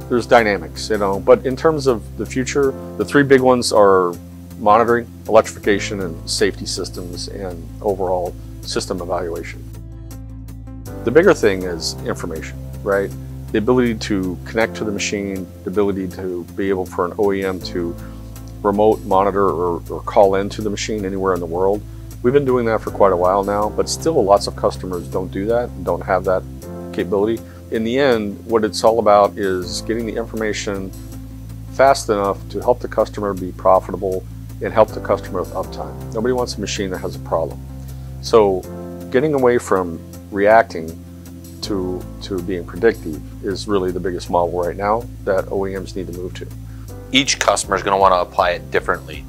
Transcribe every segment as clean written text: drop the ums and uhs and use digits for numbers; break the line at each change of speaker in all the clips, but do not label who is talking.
there's dynamics, but in terms of the future, the three big ones are monitoring, electrification, and safety systems, and overall system evaluation. The bigger thing is information, right? The ability to connect to the machine, the ability to be able for an OEM to remote monitor or call into the machine anywhere in the world. We've been doing that for quite a while now, but still lots of customers don't do that and don't have that capability. In the end, what it's all about is getting the information fast enough to help the customer be profitable and help the customer with uptime. Nobody wants a machine that has a problem. So getting away from reacting to being predictive is really the biggest model right now that OEMs need to move to.
Each customer is going to want to apply it differently.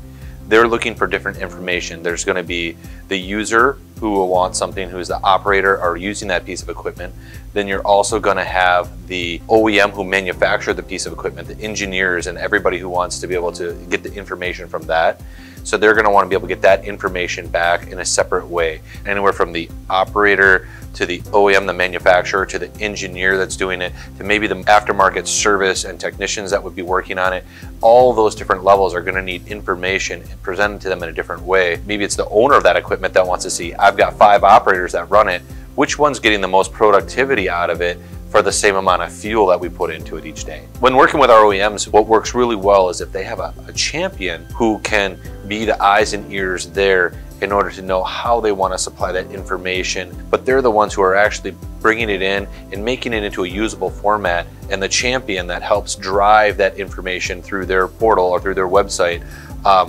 They're looking for different information. There's going to be the user who will want something, who's the operator or using that piece of equipment. Then you're also going to have the OEM who manufactured the piece of equipment, the engineers, and everybody who wants to be able to get the information from that. So they're going to want to be able to get that information back in a separate way. Anywhere from the operator to the OEM, the manufacturer, to the engineer that's doing it, to maybe the aftermarket service and technicians that would be working on it. All those different levels are going to need information presented to them in a different way. Maybe it's the owner of that equipment that wants to see, I've got 5 operators that run it. Which one's getting the most productivity out of it for the same amount of fuel that we put into it each day? When working with our OEMs, what works really well is if they have a champion who can be the eyes and ears there in order to know how they want to supply that information, but they're the ones who are actually bringing it in and making it into a usable format, and the champion that helps drive that information through their portal or through their website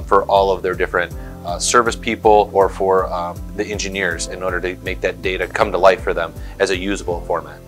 for all of their different service people or for the engineers in order to make that data come to life for them as a usable format.